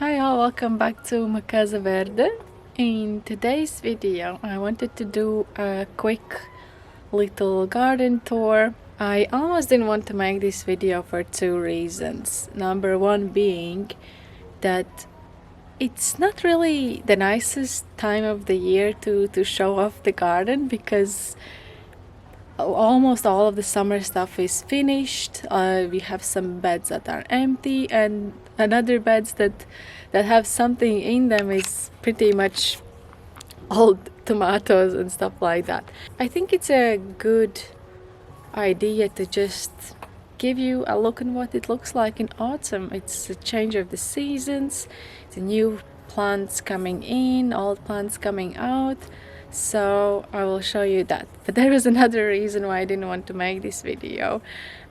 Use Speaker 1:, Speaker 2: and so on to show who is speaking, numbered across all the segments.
Speaker 1: Hi all, welcome back to my Casa Verde. In today's video I wanted to do a quick little garden tour. I almost didn't want to make this video for two reasons. Number one being that it's not really the nicest time of the year to show off the garden because almost all of the summer stuff is finished. We have some beds that are empty and another beds that have something in them is pretty much old tomatoes and stuff like that. I think it's a good idea to just give you a look at what it looks like in autumn. It's a change of the seasons, the new plants coming in, old plants coming out. So I will show you that. But there is another reason why I didn't want to make this video,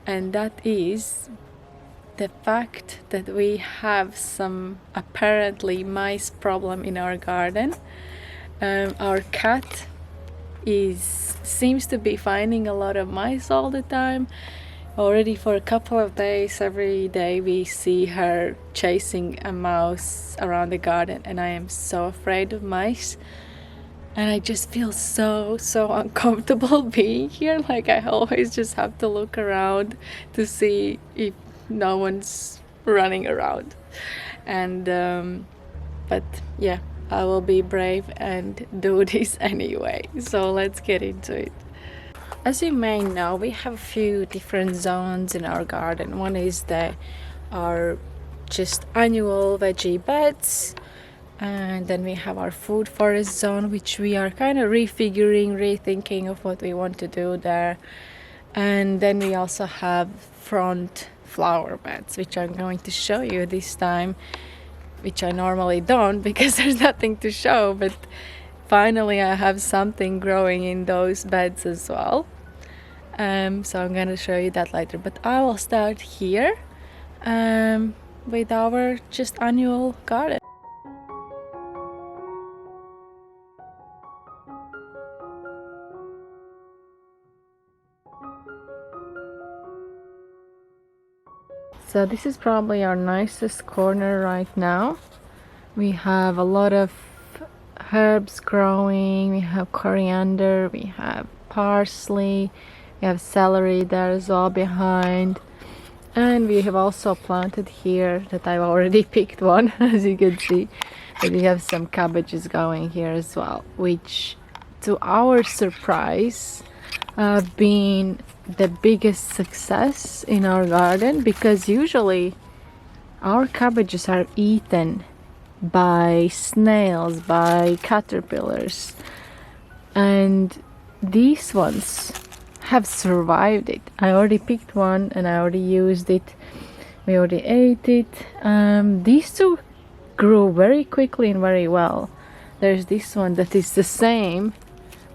Speaker 1: and that is the fact that we have some apparently mice problem in our garden. Our cat seems to be finding a lot of mice all the time. Already for a couple of days, every day we see her chasing a mouse around the garden, and I am so afraid of mice. And I just feel so uncomfortable being here. Like I always just have to look around to see if no one's running around. And but yeah, I will be brave and do this anyway. So let's get into it. As you may know, we have a few different zones in our garden. One is our just annual veggie beds. And then we have our food forest zone, which we are kind of rethinking of what we want to do there. And then we also have front flower beds, which I'm going to show you this time, which I normally don't because there's nothing to show, but finally I have something growing in those beds as well. So I'm going to show you that later, but I will start here with our just annual garden. So this is probably our nicest corner right now. We have a lot of herbs growing. We have coriander, we have parsley, we have celery there as well behind. And we have also planted here that I've already picked one, as you can see. But we have some cabbages going here as well, which to our surprise have been the biggest success in our garden, because usually our cabbages are eaten by snails, by caterpillars, and these ones have survived it. I already picked one and I already used it. We already ate it. These two grew very quickly and very well. There's this one that is the same,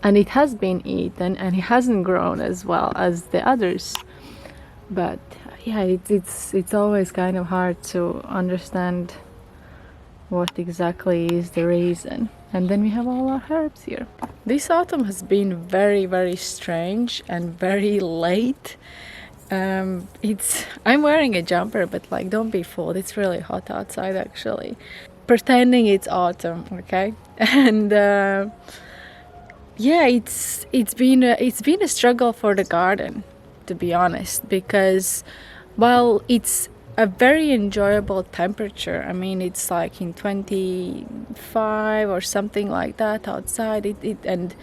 Speaker 1: and it has been eaten and it hasn't grown as well as the others. But yeah, it's always kind of hard to understand what exactly is the reason. And then we have all our herbs here. This autumn has been very strange and very late. I'm wearing a jumper, but like, don't be fooled, it's really hot outside actually. Pretending it's autumn, okay? And yeah, it's been a struggle for the garden, to be honest, because while it's a very enjoyable temperature, I mean it's like in 25 or something like that outside, and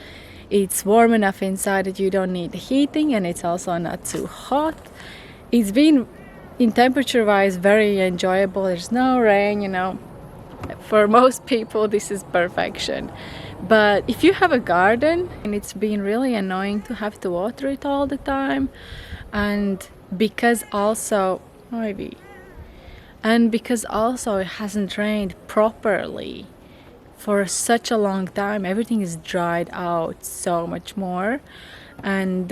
Speaker 1: it's warm enough inside that you don't need heating, and it's also not too hot. It's been, in temperature wise, very enjoyable. There's no rain, you know. For most people this is perfection. But if you have a garden, and it's been really annoying to have to water it all the time, and because also it hasn't rained properly for such a long time, everything is dried out so much more. And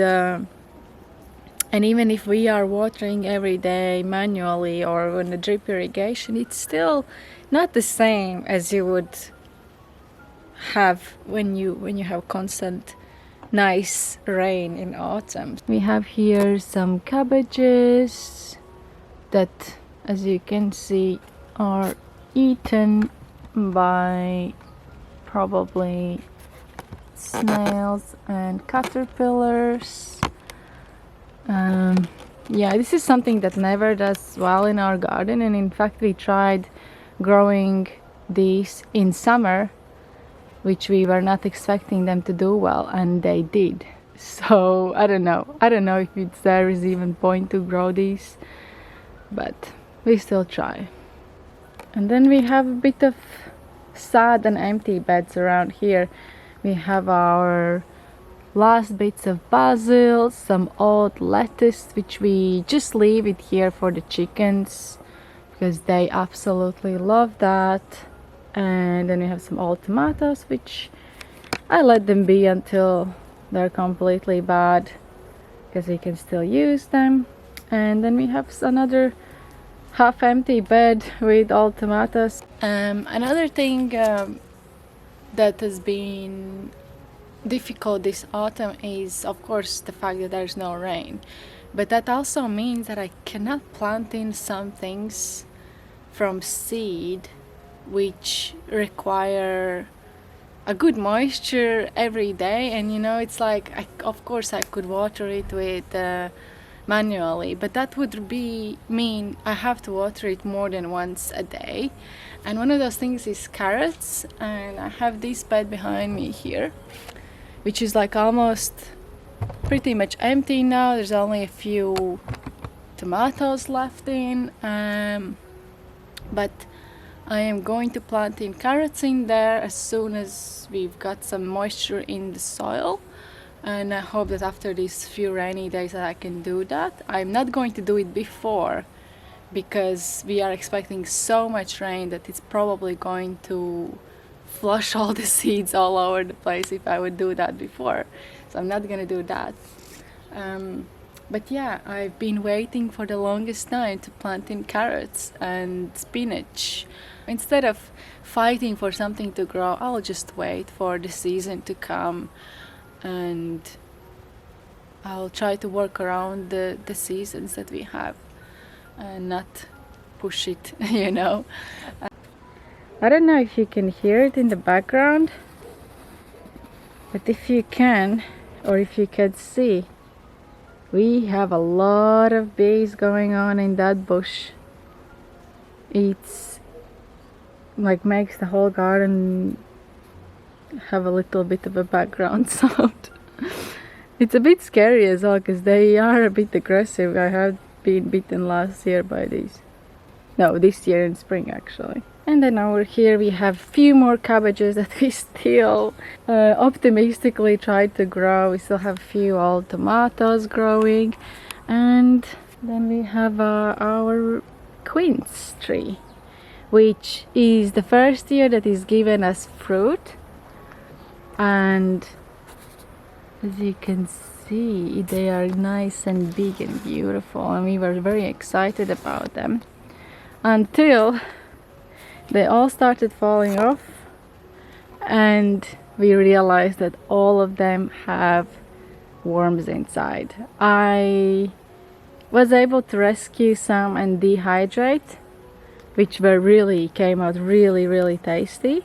Speaker 1: even if we are watering every day manually or on a drip irrigation, it's still not the same as you would have when you have constant nice rain in autumn. We have here some cabbages that, as you can see, are eaten by probably snails and caterpillars. Yeah, this is something that never does well in our garden, and in fact we tried growing these in summer, which we were not expecting them to do well, and they did. So I don't know if there is even point to grow these, but we still try. And then we have a bit of sad and empty beds around here. We have our last bits of basil, some old lettuce, which we just leave it here for the chickens because they absolutely love that. And then we have some old tomatoes, which I let them be until they're completely bad because we can still use them. And then we have another half empty bed with old tomatoes. Another thing that has been difficult this autumn is of course the fact that there's no rain, but that also means that I cannot plant in some things from seed which require a good moisture every day. And you know, it's like of course I could water it with manually, but that would mean I have to water it more than once a day. And one of those things is carrots, and I have this bed behind me here, which is like almost pretty much empty now. There's only a few tomatoes left in, but I am going to plant in carrots in there as soon as we've got some moisture in the soil. And I hope that after these few rainy days that I can do that. I'm not going to do it before because we are expecting so much rain that it's probably going to flush all the seeds all over the place if I would do that before. So I'm not gonna do that. But yeah, I've been waiting for the longest time to plant in carrots and spinach. Instead of fighting for something to grow, I'll just wait for the season to come, and I'll try to work around the seasons that we have and not push it, you know. I don't know if you can hear it in the background, but if you can, or if you can see, we have a lot of bees going on in that bush. It's like makes the whole garden have a little bit of a background sound. It's a bit scary as well because they are a bit aggressive. I have been bitten last year by these. No, this year in spring actually. And then over here we have a few more cabbages that we still optimistically tried to grow. We still have a few old tomatoes growing. And then we have our quince tree, which is the first year that is given us fruit. And as you can see, they are nice and big and beautiful, and we were very excited about them until they all started falling off and we realized that all of them have worms inside. I was able to rescue some and dehydrate, which came out really tasty,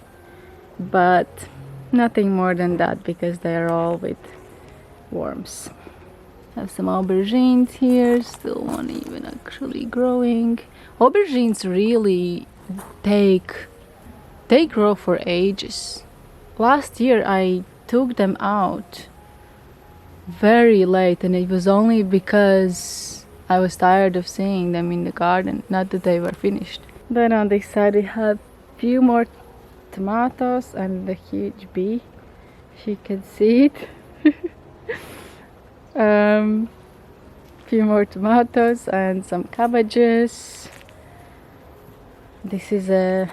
Speaker 1: but nothing more than that because they're all with worms. Have some aubergines here, still one even actually growing. Aubergines really they grow for ages. Last year I took them out very late, and it was only because I was tired of seeing them in the garden, not that they were finished. Then on this side we have a few more tomatoes and a huge bee, if you can see it. Few more tomatoes and some cabbages. This is an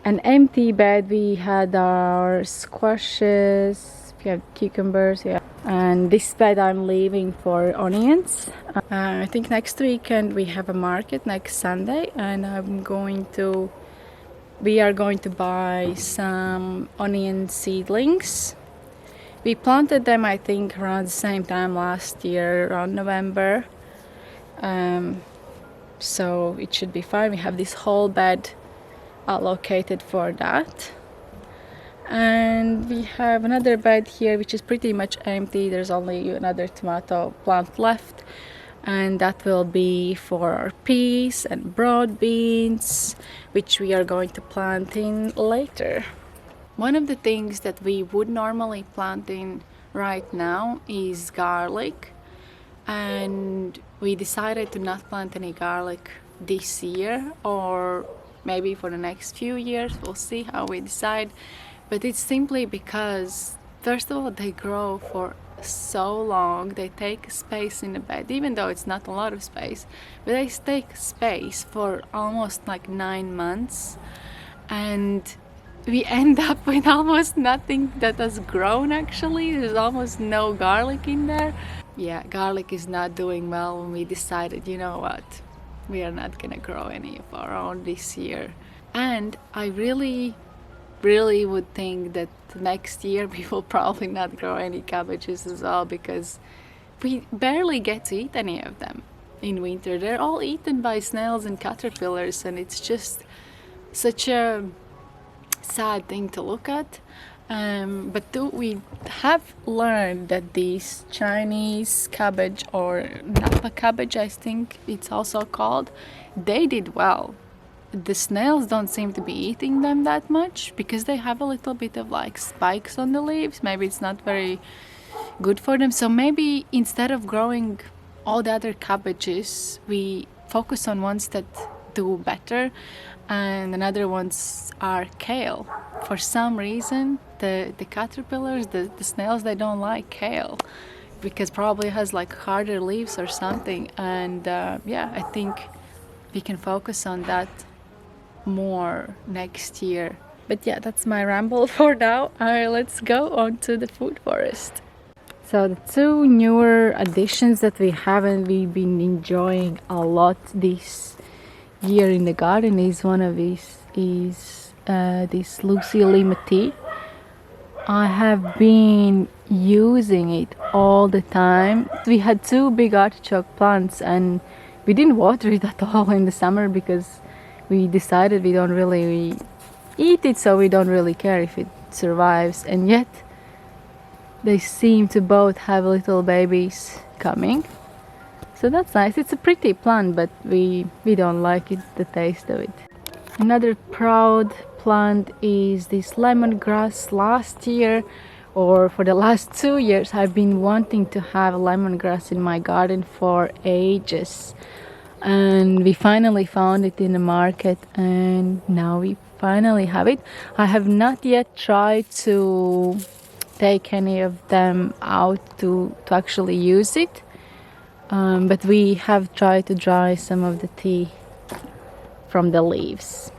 Speaker 1: empty bed. We had our squashes, we have cucumbers, yeah. And this bed I'm leaving for onions. I think next weekend we have a market, next Sunday, and we are going to buy some onion seedlings. We planted them, I think, around the same time last year, around November. So it should be fine. We have this whole bed allocated for that. And we have another bed here which is pretty much empty. There's only another tomato plant left, and that will be for our peas and broad beans, which we are going to plant in later. One of the things that we would normally plant in right now is garlic, and we decided to not plant any garlic this year, or maybe for the next few years. We'll see how we decide. But it's simply because, first of all, they grow for so long. They take space in the bed, even though it's not a lot of space, but they take space for almost like 9 months, and we end up with almost nothing that has grown. Actually, there's almost no garlic in there. Yeah, garlic is not doing well, and we decided, you know what, we are not gonna grow any of our own this year. And I really would think that next year we will probably not grow any cabbages as well, because we barely get to eat any of them in winter. They're all eaten by snails and caterpillars, and it's just such a sad thing to look at. But we have learned that these Chinese cabbage, or Napa cabbage I think it's also called, they did well. The snails don't seem to be eating them that much because they have a little bit of like spikes on the leaves. Maybe it's not very good for them. So maybe instead of growing all the other cabbages, we focus on ones that do better, and another ones are kale. For some reason, the caterpillars, the snails, they don't like kale because probably it has like harder leaves or something. And yeah, I think we can focus on that more next year. But yeah, that's my ramble for now. Let's go on to the food forest. So the two newer additions that we've been enjoying a lot this year in the garden is one of these is this Luxia lemon tea. I have been using it all the time. We had two big artichoke plants and we didn't water it at all in the summer because we decided we don't really eat it, so we don't really care if it survives. And yet they seem to both have little babies coming, so that's nice. It's a pretty plant, but we don't like it, the taste of it. Another proud plant is this lemongrass. Last year, or for the last 2 years, I've been wanting to have lemongrass in my garden for ages, and we finally found it in the market, and now we finally have it. I have not yet tried to take any of them out to actually use it, but we have tried to dry some of the tea from the leaves.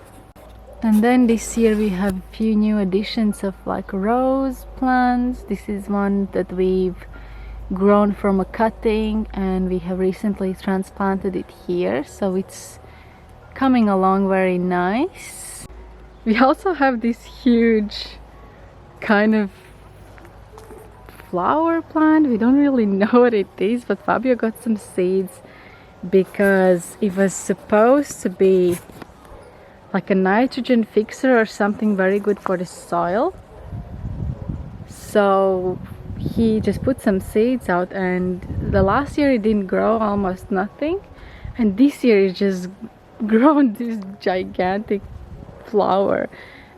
Speaker 1: And then this year we have a few new additions of like rose plants. This is one that we've grown from a cutting, and we have recently transplanted it here, so it's coming along very nice. We also have this huge kind of flower plant. We don't really know what it is, but Fabio got some seeds because it was supposed to be like a nitrogen fixer or something very good for the soil. So he just put some seeds out, and the last year it didn't grow almost nothing, and this year it just grown this gigantic flower.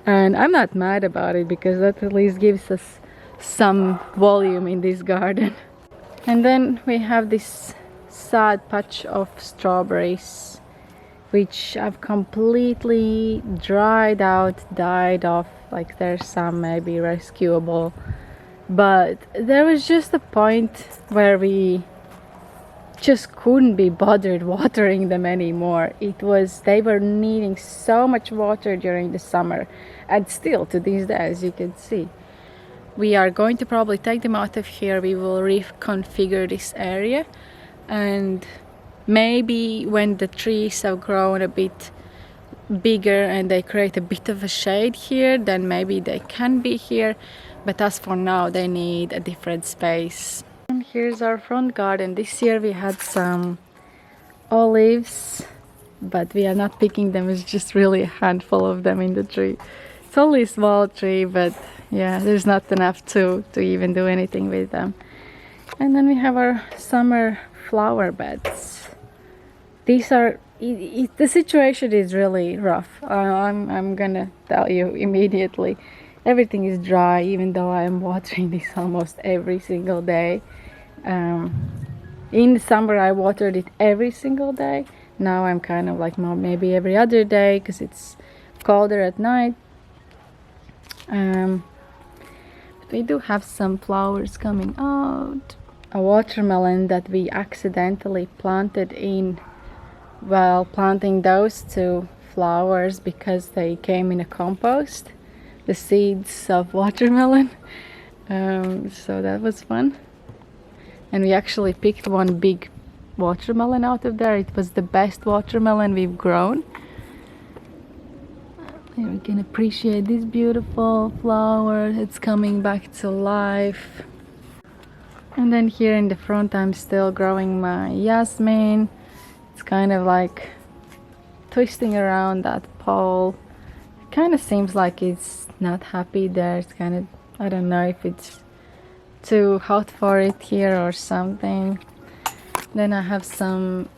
Speaker 1: And I'm not mad about it because that at least gives us some volume in this garden. And then we have this sad patch of strawberries which have completely dried out, died off. Like there's some maybe rescuable, but there was just a point where we just couldn't be bothered watering them anymore. They were needing so much water during the summer, and still to this day, as you can see. We are going to probably take them out of here. We will reconfigure this area, and maybe when the trees have grown a bit bigger and they create a bit of a shade here, then maybe they can be here, but as for now they need a different space. And here's our front garden. This year we had some olives but we are not picking them. It's just really a handful of them in the tree. It's only a small tree, but yeah, there's not enough to even do anything with them. And then we have our summer flower beds. These are, the situation is really rough. I'm gonna tell you immediately. Everything is dry, even though I am watering this almost every single day. In the summer I watered it every single day. Now I'm kind of like maybe every other day because it's colder at night. But we do have some flowers coming out. A watermelon that we accidentally planted in while planting those two flowers because they came in a compost, the seeds of watermelon. So that was fun. And we actually picked one big watermelon out of there. It was the best watermelon we've grown. And we can appreciate this beautiful flower. It's coming back to life. And then here in the front I'm still growing my jasmine. It's kind of like twisting around that pole. It kind of seems like it's not happy there. It's kind of, I don't know if it's too hot for it here or something. Then I have some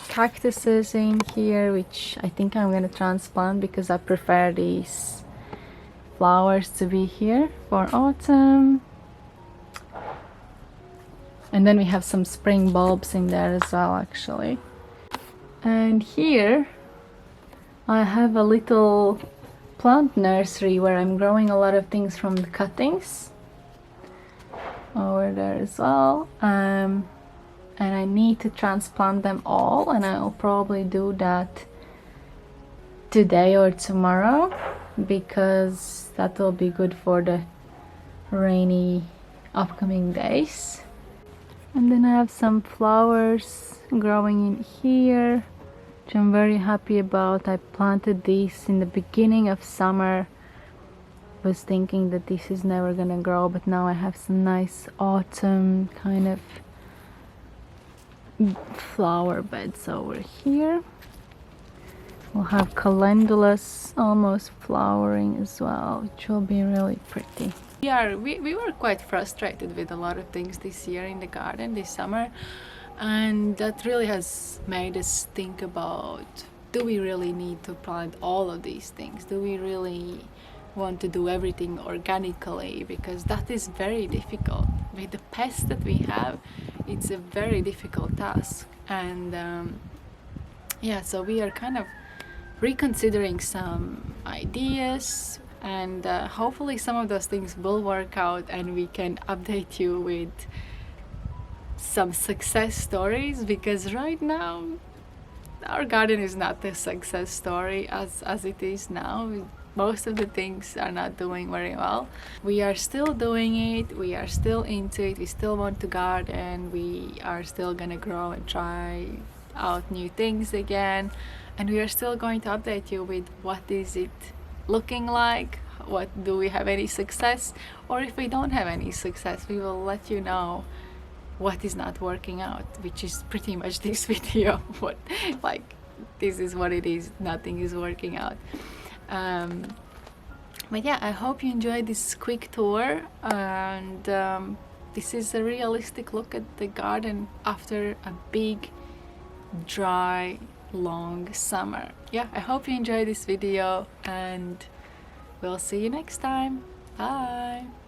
Speaker 1: cactuses in here, which I think I'm gonna transplant because I prefer these flowers to be here for autumn. And then we have some spring bulbs in there as well, actually. And here I have a little plant nursery where I'm growing a lot of things from the cuttings over there as well. And I need to transplant them all, and I'll probably do that today or tomorrow because that will be good for the rainy upcoming days. And then I have some flowers growing in here, which I'm very happy about. I planted these in the beginning of summer. Was thinking that this is never gonna grow, but now I have some nice autumn kind of flower beds over here. We'll have calendulas almost flowering as well, which will be really pretty. We were quite frustrated with a lot of things this year in the garden this summer, and that really has made us think about, do we really need to plant all of these things? Do we really want to do everything organically? Because that is very difficult. With the pests that we have, it's a very difficult task. And yeah, so we are kind of reconsidering some ideas, and hopefully some of those things will work out and we can update you with some success stories, because right now our garden is not a success story as it is now. Most of the things are not doing very well. We are still doing it, we are still into it, we still want to garden, we are still gonna grow and try out new things again, and we are still going to update you with what is it looking like, what do we have any success, or if we don't have any success, we will let you know what is not working out, which is pretty much this video. What, like, this is what it is, nothing is working out. But yeah, I hope you enjoyed this quick tour, and this is a realistic look at the garden after a big, dry, long summer. Yeah, I hope you enjoyed this video, and we'll see you next time. Bye!